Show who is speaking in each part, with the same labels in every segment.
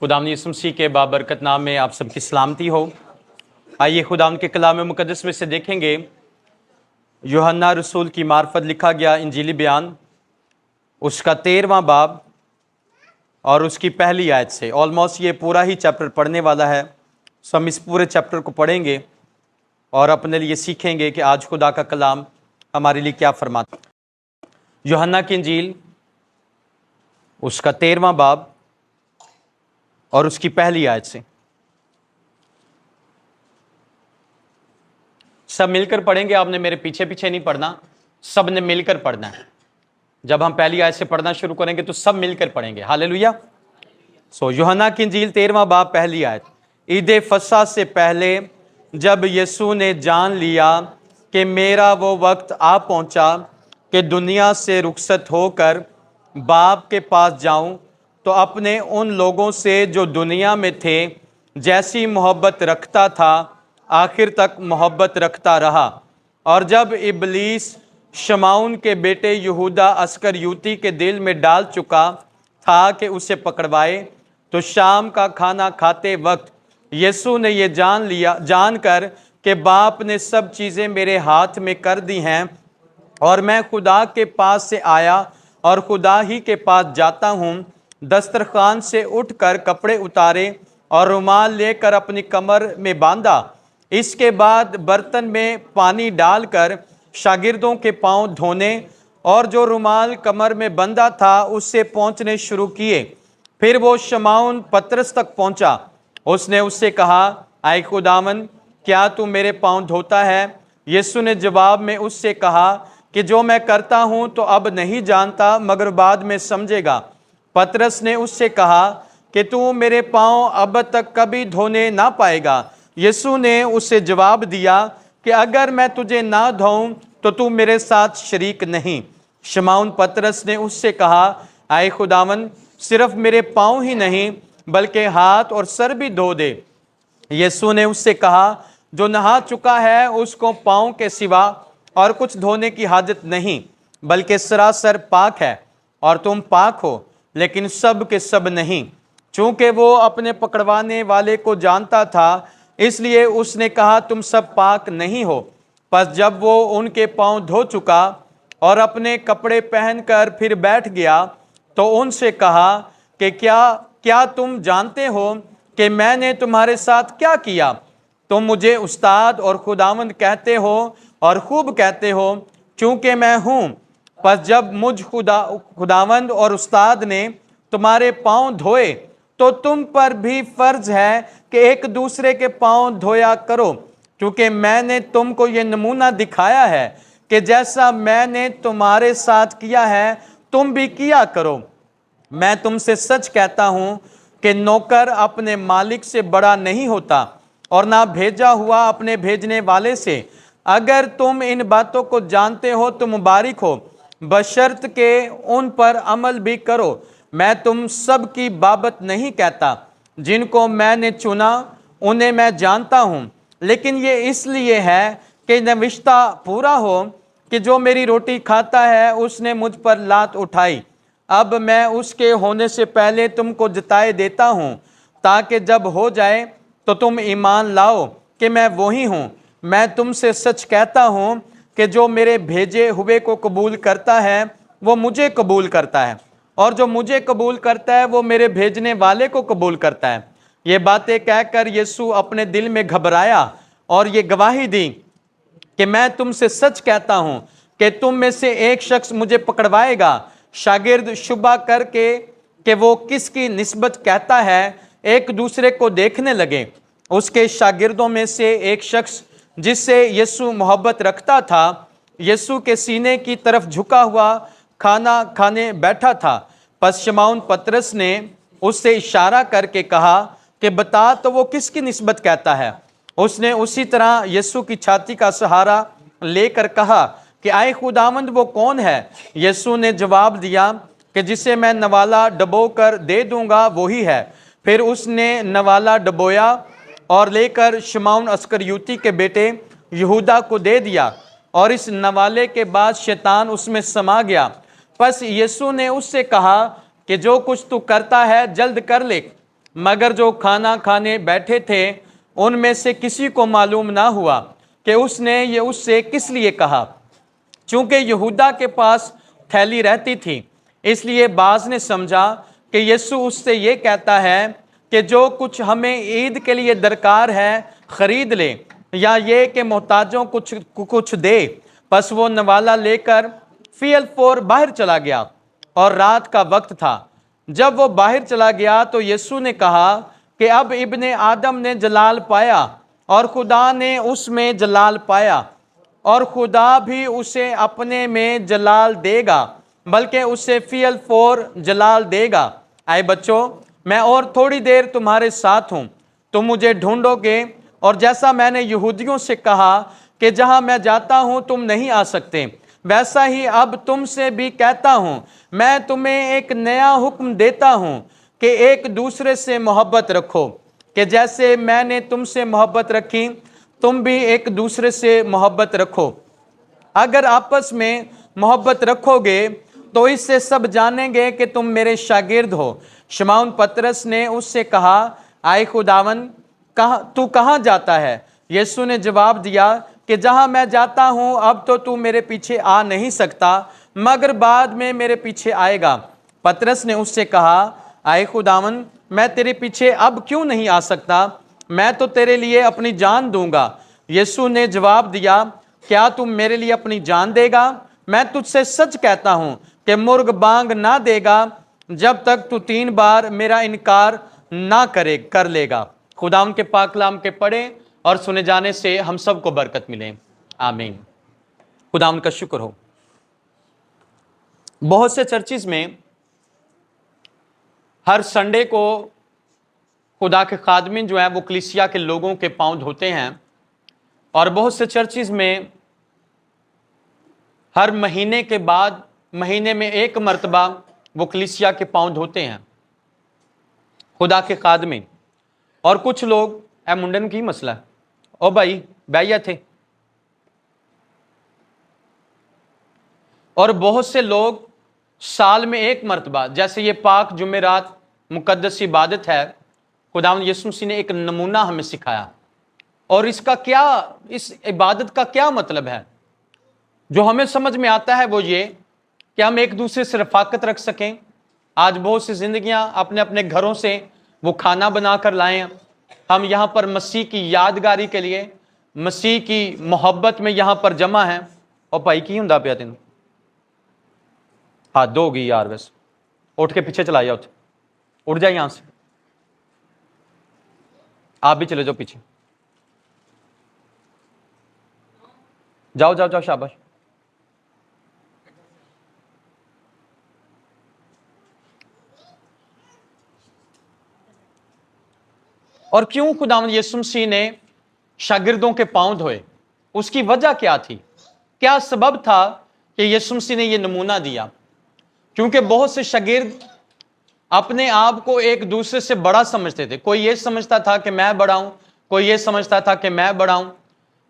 Speaker 1: खुदावंद यीशु मसीह के बाबरकत नाम में आप सबकी सलामती हो। आइए खुदावंद के कलाम मुकद्दस में से देखेंगे यूहन्ना रसूल की मार्फत लिखा गया इंजीली बयान, उसका 13वां बाब और उसकी पहली आयत से। ऑलमोस्ट ये पूरा ही चैप्टर पढ़ने वाला है। सो हम इस पूरे चैप्टर को पढ़ेंगे और अपने लिए सीखेंगे कि आज खुदा का कलाम हमारे लिए क्या फरमाता। यूहन्ना की इंजील, उसका 13वां बाब और उसकी पहली आयत से। सब मिलकर पढ़ेंगे। आपने मेरे पीछे पीछे नहीं पढ़ना, सब ने मिलकर पढ़ना है। जब हम पहली आयत से पढ़ना शुरू करेंगे तो सब मिलकर पढ़ेंगे। हालेलुया। सो यूहन्ना की इंजील 13वां बाब पहली आयत। ईद फसह से पहले जब यीशु ने जान लिया कि मेरा वो वक्त आ पहुंचा कि दुनिया से रुखसत होकर बाप के पास जाऊं, तो अपने उन लोगों से जो दुनिया में थे जैसी मोहब्बत रखता था आखिर तक मोहब्बत रखता रहा। और जब इबलीस शमाउन के बेटे यहूदा अस्करियोती के दिल में डाल चुका था कि उसे पकड़वाए, तो शाम का खाना खाते वक्त यीशु ने ये जानकर कि बाप ने सब चीज़ें मेरे हाथ में कर दी हैं और मैं खुदा के पास से आया और खुदा ही के पास जाता हूँ, दस्तरखान से उठकर कपड़े उतारे और रुमाल लेकर अपनी कमर में बांधा। इसके बाद बर्तन में पानी डालकर शागिर्दों के पांव धोने और जो रुमाल कमर में बंधा था उससे पोंछने शुरू किए। फिर वो शमाउन पतरस तक पहुंचा। उसने उससे कहा, आए खुदावन, क्या तू मेरे पांव धोता है? यीशु ने जवाब में उससे कहा कि जो मैं करता हूं तो अब नहीं जानता, मगर बाद में समझेगा। पतरस ने उससे कहा कि तू मेरे पांव अब तक कभी धोने ना पाएगा। यीशु ने उसे जवाब दिया कि अगर मैं तुझे ना धोऊं तो तू मेरे साथ शरीक नहीं। शमाउन पतरस ने उससे कहा, आए खुदावन, सिर्फ मेरे पांव ही नहीं बल्कि हाथ और सर भी धो दे। यीशु ने उससे कहा, जो नहा चुका है उसको पांव के सिवा और कुछ धोने की हाजत नहीं, बल्कि सरासर पाक है। और तुम पाक हो, लेकिन सब के सब नहीं। चूंकि वो अपने पकड़वाने वाले को जानता था, इसलिए उसने कहा, तुम सब पाक नहीं हो। बस जब वो उनके पांव धो चुका और अपने कपड़े पहनकर फिर बैठ गया, तो उनसे कहा कि क्या तुम जानते हो कि मैंने तुम्हारे साथ क्या किया? तुम मुझे उस्ताद और खुदावंद कहते हो और खूब कहते हो, चूंकि मैं हूँ। बस जब मुझ खुदावंद और उस्ताद ने तुम्हारे पांव धोए, तो तुम पर भी फर्ज है कि एक दूसरे के पांव धोया करो। क्योंकि मैंने तुमको ये नमूना दिखाया है कि जैसा मैंने तुम्हारे साथ किया है तुम भी किया करो। मैं तुमसे सच कहता हूं कि नौकर अपने मालिक से बड़ा नहीं होता और ना भेजा हुआ अपने भेजने वाले से। अगर तुम इन बातों को जानते हो तो मुबारक हो, बशर्त के उन पर अमल भी करो। मैं तुम सब की बाबत नहीं कहता। जिनको मैंने चुना उन्हें मैं जानता हूँ, लेकिन ये इसलिए है कि नविश्ता पूरा हो कि जो मेरी रोटी खाता है उसने मुझ पर लात उठाई। अब मैं उसके होने से पहले तुमको जताए देता हूँ, ताकि जब हो जाए तो तुम ईमान लाओ कि मैं वही हूँ। मैं तुमसे सच कहता हूँ कि जो मेरे भेजे हुए को कबूल करता है वो मुझे कबूल करता है, और जो मुझे कबूल करता है वो मेरे भेजने वाले को कबूल करता है। ये बातें कहकर यीशु अपने दिल में घबराया और ये गवाही दी कि मैं तुमसे सच कहता हूँ कि तुम में से एक शख्स मुझे पकड़वाएगा। शागिर्द शुबा करके कि वो किसकी निस्बत कहता है एक दूसरे को देखने लगे। उसके शागिर्दों में से एक शख्स जिससे यीशु मोहब्बत रखता था, यीशु के सीने की तरफ झुका हुआ खाना खाने बैठा था। पस शमाउन पतरस ने उससे इशारा करके कहा कि बता तो वो किसकी निस्बत कहता है। उसने उसी तरह यीशु की छाती का सहारा लेकर कहा कि आए खुदावंद, वो कौन है? यीशु ने जवाब दिया कि जिसे मैं नवाला डबो कर दे दूंगा वही है। फिर उसने नवाला डबोया और लेकर शमाउन अस्करियोती के बेटे यहूदा को दे दिया, और इस नवाले के बाद शैतान उसमें समा गया। बस यीशु ने उससे कहा कि जो कुछ तू करता है जल्द कर ले। मगर जो खाना खाने बैठे थे उनमें से किसी को मालूम ना हुआ कि उसने ये उससे किस लिए कहा। चूंकि यहूदा के पास थैली रहती थी, इसलिए बाज ने समझा कि यीशु उससे ये कहता है कि जो कुछ हमें ईद के लिए दरकार है खरीद ले, या ये कि मोहताजों कुछ दे। बस वो नवाला लेकर फील फोर बाहर चला गया और रात का वक्त था। जब वो बाहर चला गया तो यीशु ने कहा कि अब इब्ने आदम ने जलाल पाया और खुदा ने उसमें जलाल पाया, और खुदा भी उसे अपने में जलाल देगा, बल्कि उसे फील फोर जलाल देगा। आए बच्चों, मैं और थोड़ी देर तुम्हारे साथ हूं, तुम मुझे ढूंढोगे, और जैसा मैंने यहूदियों से कहा कि जहां मैं जाता हूं तुम नहीं आ सकते, वैसा ही अब तुमसे भी कहता हूं। मैं तुम्हें एक नया हुक्म देता हूं कि एक दूसरे से मोहब्बत रखो, कि जैसे मैंने तुमसे मोहब्बत रखी तुम भी एक दूसरे से मोहब्बत रखो। अगर आपस में मोहब्बत रखोगे तो इससे सब जानेंगे कि तुम मेरे शागिर्द हो। शमौन पतरस ने उससे कहा, आए खुदावन, तू कहाँ जाता है? यीशु ने जवाब दिया कि जहां मैं जाता हूं अब तो तू मेरे पीछे आ नहीं सकता, मगर बाद में मेरे पीछे आएगा। पतरस ने उससे कहा, आए खुदावन, मैं तेरे पीछे अब क्यों नहीं आ सकता? मैं तो तेरे लिए अपनी जान दूंगा। यीशु ने जवाब दिया, क्या तुम मेरे लिए अपनी जान देगा? मैं तुझसे सच कहता हूं कि मुर्ग बांग ना देगा जब तक तू 3 बार मेरा इनकार ना कर लेगा। खुदाम के पाक कलाम के पढ़े और सुने जाने से हम सबको बरकत मिले। आमीन। खुदाम का शुक्र हो। बहुत से चर्चिज में हर संडे को खुदा के खादमिन जो है वो कलीसिया के लोगों के पांव धोते हैं, और बहुत से चर्चिज में हर महीने के बाद महीने में एक मर्तबा वो कलीसिया के पांव धोते हैं खुदा के खादमिन। और कुछ लोग ए मुंडन की मसला है, ओ भाई बैया थे। और बहुत से लोग साल में एक मर्तबा, जैसे ये पाक जुमेरात मुकद्दस इबादत है, खुदावंद यीशु मसीह ने एक नमूना हमें सिखाया। और इसका क्या, इस इबादत का क्या मतलब है? जो हमें समझ में आता है वो ये कि हम एक दूसरे से रफाकत रख सकें। आज बहुत सी जिंदगियां अपने अपने घरों से वो खाना बनाकर लाएं। हम यहाँ पर मसीह की यादगारी के लिए, मसीह की मोहब्बत में यहाँ पर जमा हैं। और भाई की हुंदा पिया तेन हाथ धोगी यार, बस उठ के पीछे चला जाओ, उठ जाए यहां से, आप भी चले जाओ पीछे, जाओ जाओ जाओ, शाबाश। और क्यों खुदावंद यीशु मसीह ने शागिर्दों के पांव धोए? उसकी वजह क्या थी? क्या सबब था कि यीशु मसीह ने यह नमूना दिया? क्योंकि बहुत से शागिर्द अपने आप को एक दूसरे से बड़ा समझते थे। कोई ये समझता था कि मैं बड़ा हूं, कोई ये समझता था कि मैं बड़ा हूं।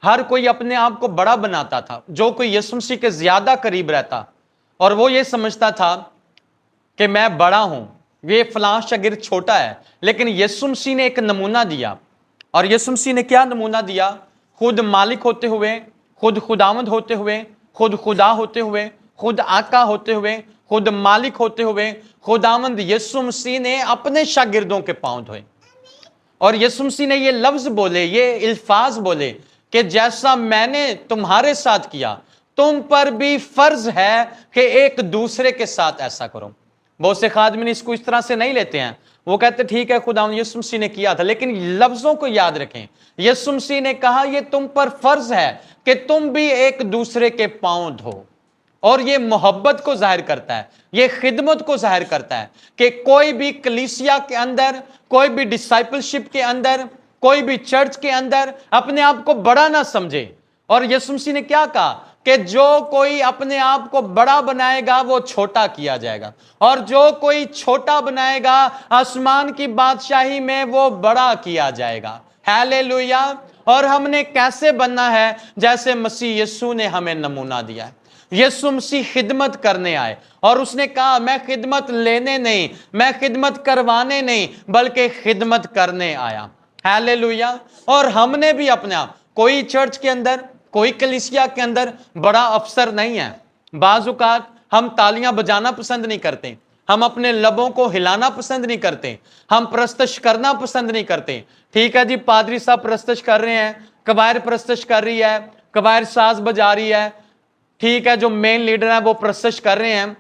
Speaker 1: हर कोई अपने आप को बड़ा बनाता था। जो कोई यीशु मसीह के ज्यादा करीब रहता और वो ये समझता था कि मैं बड़ा हूं, ये फलां शागिर्द छोटा है। लेकिन यीशु मसीह ने एक नमूना दिया। और यीशु मसीह ने क्या नमूना दिया? खुद मालिक होते हुए, खुद खुदावंद होते हुए, खुद खुदा होते हुए, खुद आका होते हुए, खुद मालिक होते हुए, खुदावंद यीशु मसीह ने अपने शागिर्दों के पांव धोए। और यीशु मसीह ने ये लफ्ज बोले, ये अल्फाज बोले कि जैसा मैंने तुम्हारे साथ किया तुम पर भी फर्ज है कि एक दूसरे के साथ ऐसा करो। बहुत से खादमिन इसको इस तरह से नहीं लेते हैं। वो कहते ठीक है खुदावंद यीशु मसीह ने किया था, लेकिन लफ्जों को याद रखें। यीशु मसीह ने कहा ये तुम पर फर्ज है कि तुम भी एक दूसरे के पांव धो। और ये मोहब्बत को जाहिर करता है, ये खिदमत को जाहिर करता है कि कोई भी कलीसिया के अंदर, कोई भी डिसाइपलशिप के अंदर, कोई भी चर्च के अंदर अपने आप को बड़ा ना समझे। और यीशु मसीह ने क्या कहा कि जो कोई अपने आप को बड़ा बनाएगा वो छोटा किया जाएगा, और जो कोई छोटा बनाएगा आसमान की बादशाही में वो बड़ा किया जाएगा। हालेलुया। और हमने कैसे बनना है? जैसे मसीह यीशु ने हमें नमूना दिया है। यीशु मसीह खिदमत करने आए और उसने कहा मैं खिदमत लेने नहीं, मैं खिदमत करवाने नहीं, बल्कि खिदमत करने आया। हालेलुया। और हमने भी अपने आप, कोई चर्च के अंदर, कोई कलीसिया के अंदर बड़ा अफसर नहीं है। बाज़ औक़ात हम तालियां बजाना पसंद नहीं करते, हम अपने लबों को हिलाना पसंद नहीं करते, हम प्रस्तश करना पसंद नहीं करते। ठीक है जी, पादरी साहब प्रस्तश कर रहे हैं, कवायर प्रस्तश कर रही है, कवायर साज बजा रही है, ठीक है, जो मेन लीडर है वो प्रस्तश कर रहे हैं,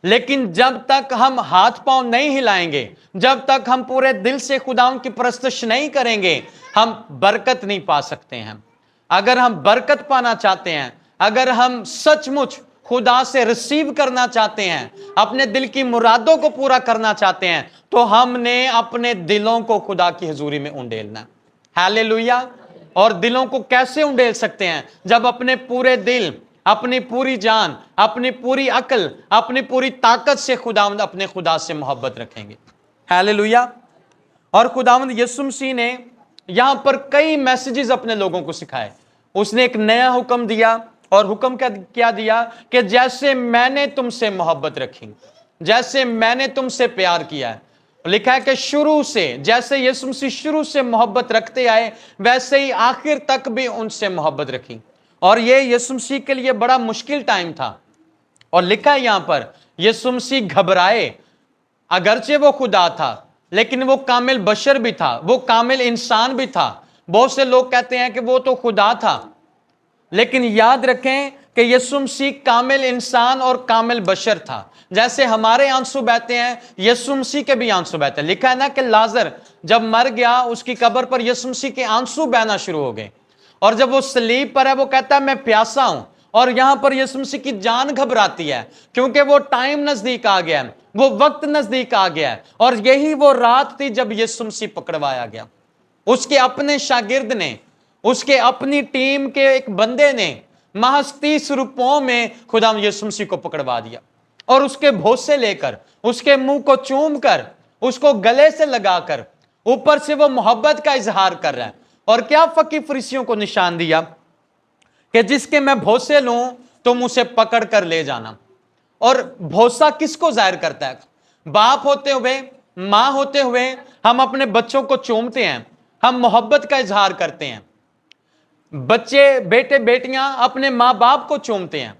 Speaker 1: लेकिन जब तक हम हाथ पांव नहीं हिलाएंगे, जब तक हम पूरे दिल से खुदावंद की प्रस्तश नहीं करेंगे, हम बरकत नहीं पा सकते हैं। अगर हम बरकत पाना चाहते हैं, अगर हम सचमुच खुदा से रिसीव करना चाहते हैं, अपने दिल की मुरादों को पूरा करना चाहते हैं, तो हमने अपने दिलों को खुदा की हुजूरी में उंडेलना है। हालेलुया। और दिलों को कैसे उंडेल सकते हैं? जब अपने पूरे दिल, अपनी पूरी जान, अपनी पूरी अकल, अपनी पूरी ताकत से खुदावंद अपने खुदा से मोहब्बत रखेंगे। हालेलुया। और खुदावंद यीशु मसीह ने यहां पर कई मैसेजेस अपने लोगों को सिखाए। उसने एक नया हुक्म दिया, और हुक्म क्या दिया कि जैसे मैंने तुमसे मोहब्बत रखी, जैसे मैंने तुमसे प्यार किया है। लिखा है कि शुरू से, जैसे यीशु मसीह शुरू से मोहब्बत रखते आए, वैसे ही आखिर तक भी उनसे मोहब्बत रखी। और ये यीशु मसीह के लिए बड़ा मुश्किल टाइम था। और लिखा है यहां पर, यीशु मसीह घबराए, अगरचे वो खुदा था, लेकिन वो कामिल बशर भी था, वो कामिल इंसान भी था। बहुत से लोग कहते हैं कि वो तो खुदा था, लेकिन याद रखें कि यीशु मसीह कामिल इंसान और कामिल बशर था। जैसे हमारे आंसू बहते हैं, यीशु मसीह के भी आंसू बहते हैं। लिखा है ना कि लाजर जब मर गया, उसकी कब्र पर यीशु मसीह के आंसू बहना शुरू हो गए। और जब वो सलीब पर है, वो कहता है मैं प्यासा हूं। और यहां पर यीशु मसीह की जान घबराती है, क्योंकि वो टाइम नजदीक आ गया है, वो वक्त नजदीक आ गया है। और यही वो रात थी जब यीशु मसीह पकड़वाया गया। उसके अपने शागिर्द ने, उसके अपनी टीम के एक बंदे ने महज 30 रुपयों में खुदा यीशु मसीह को पकड़वा दिया, और उसके भोसे लेकर, उसके मुंह को चूम कर, उसको गले से लगाकर, ऊपर से वो मोहब्बत का इजहार कर रहा है। और क्या फकीर फरीसियों को निशान दिया कि जिसके मैं भोसे लूं तुम उसे पकड़ कर ले जाना। और भरोसा किसको जाहिर करता है? बाप होते हुए, मां होते हुए हम अपने बच्चों को चूमते हैं, हम मोहब्बत का इजहार करते हैं। बच्चे, बेटे बेटियां अपने मां बाप को चूमते हैं।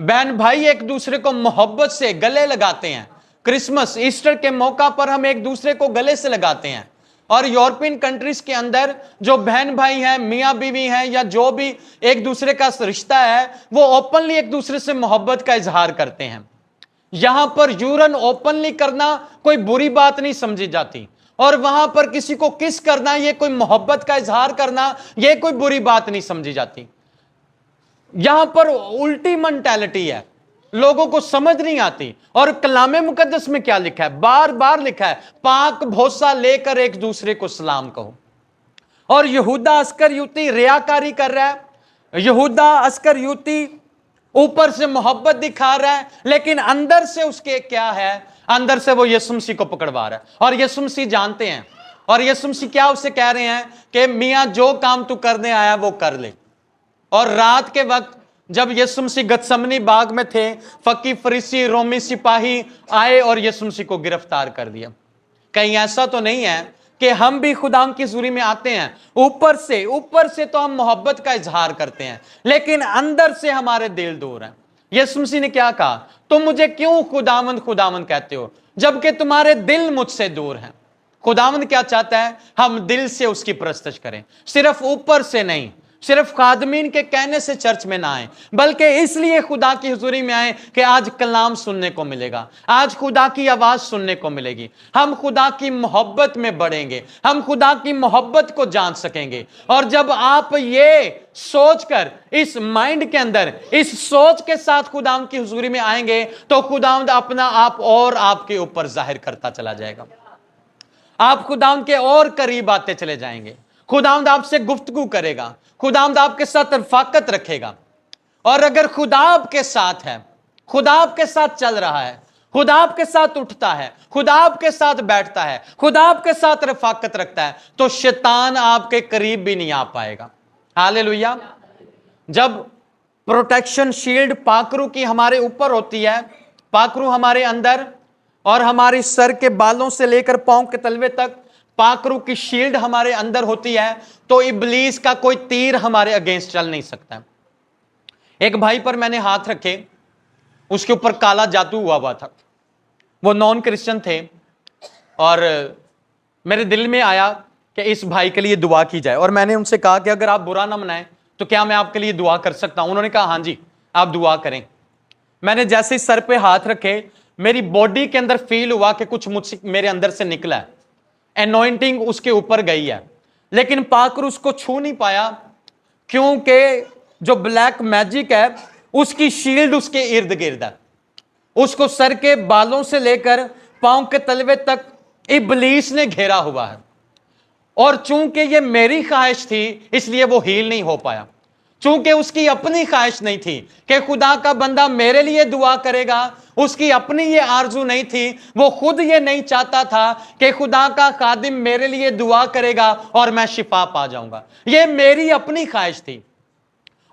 Speaker 1: बहन भाई एक दूसरे को मोहब्बत से गले लगाते हैं। क्रिसमस, ईस्टर के मौका पर हम एक दूसरे को गले से लगाते हैं। और यूरोपियन कंट्रीज के अंदर जो बहन भाई हैं, मियां बीवी हैं, या जो भी एक दूसरे का रिश्ता है, वो ओपनली एक दूसरे से मोहब्बत का इजहार करते हैं। यहां पर यूरन ओपनली करना कोई बुरी बात नहीं समझी जाती, और वहां पर किसी को किस करना, ये कोई मोहब्बत का इजहार करना, ये कोई बुरी बात नहीं समझी जाती। यहां पर उल्टी मेंटालिटी है, लोगों को समझ नहीं आती। और कलामे मुकद्दस में क्या लिखा है? बार बार लिखा है, पाक भरोसा लेकर एक दूसरे को सलाम कहो। और यहूदा अस्करियोती रियाकारी कर रहा है। यहूदा अस्करियोती ऊपर से मोहब्बत दिखा रहा है, लेकिन अंदर से उसके क्या है? अंदर से वो यीशु मसीह को पकड़वा रहा है। और यीशु मसीह जानते हैं, और यीशु मसीह क्या उसे कह रहे हैं कि मियां जो काम तू करने आया वो कर ले। और रात के वक्त जब यीशु मसीह गतसमनी बाग में थे, फकीर फरीसी रोमी सिपाही आए और यीशु मसीह को गिरफ्तार कर दिया। कहीं ऐसा तो नहीं है कि हम भी खुदा की हुजूरी में आते हैं, ऊपर से तो हम मोहब्बत का इजहार करते हैं, लेकिन अंदर से हमारे दिल दूर हैं। यीशु मसीह ने क्या कहा? तुम मुझे क्यों खुदावंद खुदावंद कहते हो, जबकि तुम्हारे दिल मुझसे दूर हैं। खुदावंद क्या चाहता है? हम दिल से उसकी परस्तिश करें, सिर्फ ऊपर से नहीं, सिर्फ खादमीन के कहने से चर्च में ना आए, बल्कि इसलिए खुदा की हुजूरी में आए कि आज कलाम सुनने को मिलेगा, आज खुदा की आवाज सुनने को मिलेगी। हम खुदा की मोहब्बत में बढ़ेंगे, हम खुदा की मोहब्बत को जान सकेंगे। और जब आप ये सोचकर, इस माइंड के अंदर, इस सोच के साथ खुदा की हुजूरी में आएंगे, तो खुदावंद अपना आप और आपके ऊपर जाहिर करता चला जाएगा। आप खुदावंद के और करीब आते चले जाएंगे। खुदावंद आपसे गुफ्तगू करेगा, खुदावंद आपके साथ रफाकत रखेगा। और अगर खुदा आपके साथ है, खुदा आपके साथ चल रहा है, खुदा आपके साथ उठता है, खुदा आपके साथ बैठता है, खुदा आपके साथ रफाकत रखता है, तो शैतान आपके करीब भी नहीं आ पाएगा। हालेलुया। जब प्रोटेक्शन शील्ड पाकरू की हमारे ऊपर होती है, पाकरू हमारे अंदर, और हमारे सर के बालों से लेकर पांव के तलवे तक पाकरू की शील्ड हमारे अंदर होती है, तो इब्लीस का कोई तीर हमारे अगेंस्ट चल नहीं सकता। एक भाई पर मैंने हाथ रखे, उसके ऊपर काला जादू हुआ था, वो नॉन क्रिश्चियन थे, और मेरे दिल में आया कि इस भाई के लिए दुआ की जाए, और मैंने उनसे कहा कि अगर आप बुरा ना मनाएं तो क्या मैं आपके लिए दुआ कर सकता हूं? उन्होंने कहा हाँ जी आप दुआ करें। मैंने जैसे ही सर पे हाथ रखे, मेरी बॉडी के अंदर फील हुआ कि कुछ मुझसे मेरे अंदर से निकला है, एनॉइंटिंग उसके ऊपर गई है, लेकिन पाकर उसको छू नहीं पाया, क्योंकि जो ब्लैक मैजिक है उसकी शील्ड उसके इर्द गिर्द है। उसको सर के बालों से लेकर पांव के तलवे तक इब्लीस ने घेरा हुआ है, और चूंकि ये मेरी ख्वाहिश थी इसलिए वो हील नहीं हो पाया। चूंकि उसकी अपनी ख्वाहिश नहीं थी कि खुदा का बंदा मेरे लिए दुआ करेगा, उसकी अपनी ये आरजू नहीं थी, वो खुद ये नहीं चाहता था कि खुदा का खादिम मेरे लिए दुआ करेगा और मैं शिफा पा जाऊंगा। ये मेरी अपनी ख्वाहिश थी,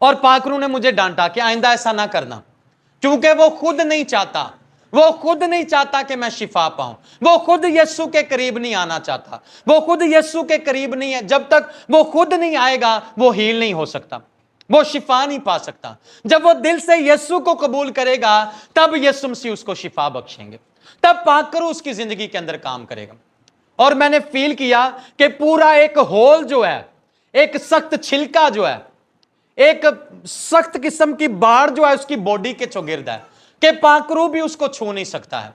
Speaker 1: और पाकरू ने मुझे डांटा कि आइंदा ऐसा ना करना, क्योंकि वो खुद नहीं चाहता, वो खुद नहीं चाहता कि मैं शिफा पाऊं, वो खुद यीशु के करीब नहीं आना चाहता, वो खुद यीशु के करीब नहीं है। जब तक वो खुद नहीं आएगा वो हील नहीं हो सकता, वो शिफा नहीं पा सकता। जब वो दिल से यीशु को कबूल करेगा तब यीशु मसीह उसको शिफा बख्शेंगे, तब पाकर उसकी जिंदगी के अंदर काम करेगा। और मैंने फील किया कि पूरा एक होल जो है, एक सख्त छिलका जो है, एक सख्त किस्म की बाढ़ जो है उसकी बॉडी के चौगिर्द है, कि पाकरू भी उसको छू नहीं सकता है,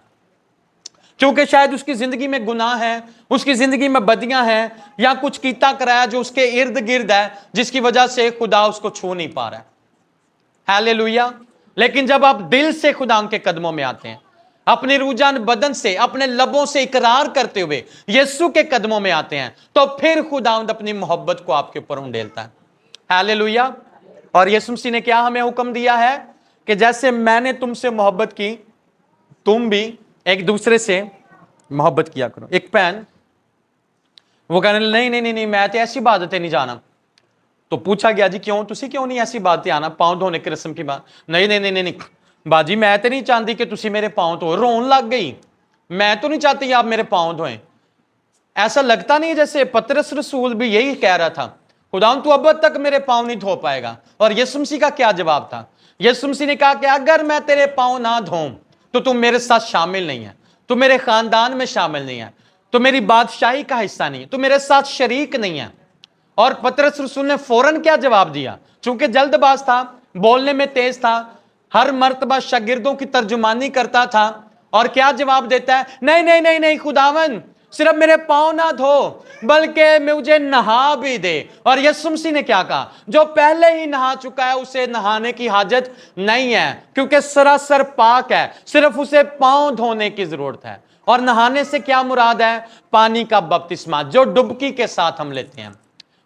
Speaker 1: क्योंकि शायद उसकी जिंदगी में गुनाह है, उसकी जिंदगी में बदियां हैं, या कुछ कीता कराया जो उसके इर्द गिर्द है, जिसकी वजह से खुदा उसको छू नहीं पा रहा है। हालेलुया। लेकिन जब आप दिल से खुदा के कदमों में आते हैं, अपने रुझान बदन से, अपने लबों से इकरार करते हुए यीशु के कदमों में आते हैं, तो फिर खुदावंद अपनी मोहब्बत को आपके ऊपर उंडेलता है। हालेलुया। और यीशु मसीह ने क्या हमें हुक्म दिया है कि जैसे मैंने तुमसे मोहब्बत की, तुम भी एक दूसरे से मोहब्बत किया करो। एक बहन वो कहने नहीं नहीं नहीं नहीं मैं तो ऐसी बातें नहीं जाना। तो पूछा गया जी क्यों, तुसी क्यों नहीं ऐसी बातें आना, पांव धोने की रस्म की बात? नहीं नहीं नहीं नहीं नहीं बाजी मैं तो नहीं चाहती कि तुसी मेरे पांव धो। रोन लग गई, मैं तो नहीं चाहती आप मेरे पांव धोएं। ऐसा लगता नहीं जैसे पतरस रसूल भी यही कह रहा था, खुदावंद तू अब तक मेरे पांव नहीं धो पाएगा। और यीशु मसीह का क्या जवाब था? यीशु मसीह ने कहा कि अगर मैं तेरे पांव ना धोऊं तो तू मेरे साथ शामिल नहीं है, तू मेरे खानदान में शामिल नहीं है, तो मेरी बादशाही का हिस्सा नहीं है, तू मेरे साथ शरीक नहीं है। और पतरस रसूल ने फौरन क्या जवाब दिया? चूंकि जल्दबाज था, बोलने में तेज था, हर मर्तबा शागिर्दों की तर्जुमानी करता था, और क्या जवाब देता है? नहीं नहीं नहीं नहीं खुदावन, सिर्फ मेरे पांव ना धो बल्कि मुझे नहा भी दे। और यीशु मसीह ने क्या कहा? जो पहले ही नहा चुका है उसे नहाने की हाजत नहीं है, क्योंकि सरासर पाक है, सिर्फ उसे पांव धोने की जरूरत है। और नहाने से क्या मुराद है? पानी का बपतिस्मा, जो डुबकी के साथ हम लेते हैं।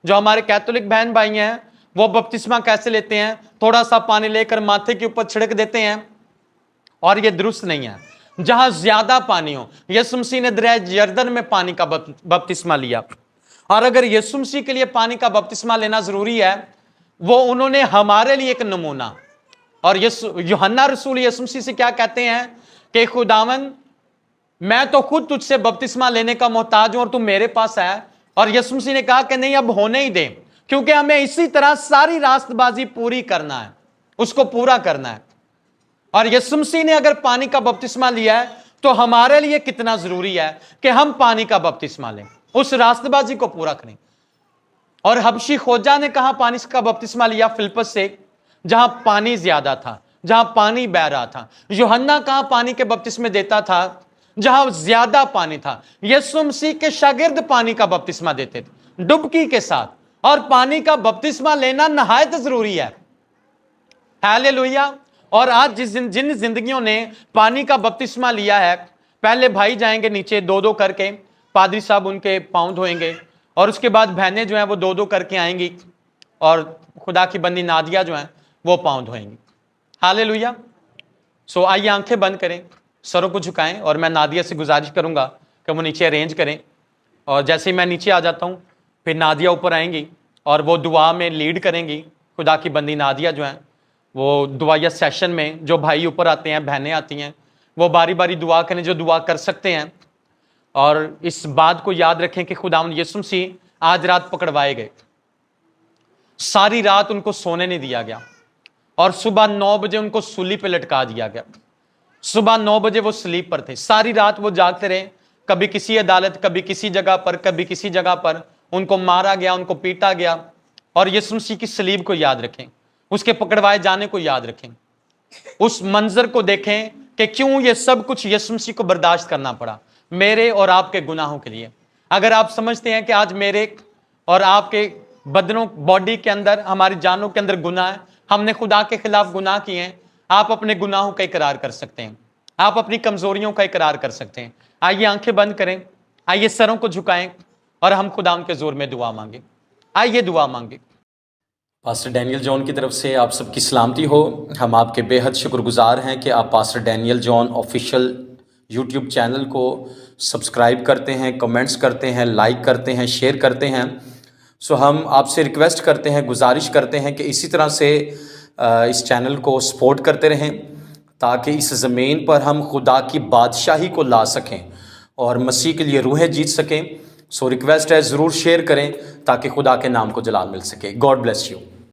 Speaker 1: जो हमारे कैथोलिक बहन भाई हैं वो बपतिस्मा कैसे लेते हैं? थोड़ा सा पानी लेकर माथे के ऊपर छिड़क देते हैं, और ये दुरुस्त नहीं है। जहां ज्यादा पानी हो, यीशु मसीह ने दरिया यरदन में पानी का बपतिस्मा लिया, और अगर यीशु मसीह के लिए पानी का बपतिस्मा लेना जरूरी है, वो उन्होंने हमारे लिए एक नमूना। और यूहन्ना रसूल यीशु मसीह से क्या कहते हैं कि खुदावन मैं तो खुद तुझसे बपतिस्मा लेने का मोहताज हूं और तू मेरे पास है। और यीशु मसीह ने कहा कि नहीं अब होने ही दे, क्योंकि हमें इसी तरह सारी रास्तबाजी पूरी करना है, उसको पूरा करना है। और यीशु मसीह ने अगर पानी का बपतिस्मा लिया है तो हमारे लिए कितना जरूरी है कि हम पानी का बपतिस्मा लें, उस रास्तबाजी को पूरा करें। और हबशी खोजा ने कहा पानी का बपतिस्मा लिया? फिलिप्पस से, जहां पानी ज्यादा था, जहां पानी बह रहा था। यूहन्ना कहां पानी के बपतिस्मे देता था? जहां ज्यादा पानी था। यीशु मसीह के शागिर्द पानी का बपतिस्मा देते थे डुबकी के साथ, और पानी का बपतिस्मा लेना नहायत जरूरी है। हालेलुया। और आज जिन जिंदगियों ने पानी का बपतिस्मा लिया है, पहले भाई जाएंगे नीचे दो दो करके, पादरी साहब उनके पांव धोएंगे, और उसके बाद बहनें जो हैं वो दो दो करके आएंगी, और खुदा की बंदी नादिया जो हैं वो पांव धोएंगी। हालेलुया। सो आइए आंखें बंद करें, सरों को झुकाएं, और मैं नादिया से गुजारिश करूंगा कि वो नीचे अरेंज करें। और जैसे ही मैं नीचे आ जाता हूँ फिर नादिया ऊपर आएंगी और वो दुआ में लीड करेंगी। खुदा की बंदी नादिया जो हैं वो दुआया सेशन में जो भाई ऊपर आते हैं, बहनें आती हैं, वो बारी बारी दुआ करें जो दुआ कर सकते हैं। और इस बात को याद रखें कि खुदावंद यीशु मसीह आज रात पकड़वाए गए, सारी रात उनको सोने नहीं दिया गया और सुबह 9 बजे उनको सूली पे लटका दिया गया। सुबह 9 बजे वो स्लीप पर थे, सारी रात वो जागते रहे, कभी किसी अदालत, कभी किसी जगह पर, कभी किसी जगह पर उनको मारा गया, उनको पीटा गया। और यीशु मसीह की सलीब को याद रखें, उसके पकड़वाए जाने को याद रखें, उस मंजर को देखें कि क्यों ये सब कुछ यीशु मसीह को बर्दाश्त करना पड़ा मेरे और आपके गुनाहों के लिए। अगर आप समझते हैं कि आज मेरे और आपके बदनों, बॉडी के अंदर, हमारी जानों के अंदर गुनाह है, हमने खुदा के खिलाफ गुनाह किए हैं, आप अपने गुनाहों का इकरार कर सकते हैं, आप अपनी कमजोरियों का इकरार कर सकते हैं। आइए आंखें बंद करें, आइए सरों को झुकाएं और हम खुदा के जोर में दुआ मांगे। आइए दुआ मांगे। पास्टर डैनियल जॉन की तरफ से आप सबकी सलामती हो। हम आपके बेहद शुक्रगुजार हैं कि आप pastor Daniel John official YouTube channel को सब्सक्राइब करते हैं, कमेंट्स करते हैं, लाइक करते हैं, शेयर करते हैं। सो हम आपसे रिक्वेस्ट करते हैं, गुजारिश करते हैं कि इसी तरह से इस चैनल को सपोर्ट करते रहें ताकि इस ज़मीन पर हम खुदा की बादशाही को ला सकें और मसीह के लिए रूहें जीत सकें। सो रिक्वेस्ट है, ज़रूर शेयर करें ताकि खुदा के नाम को जलाल मिल सके। God bless you.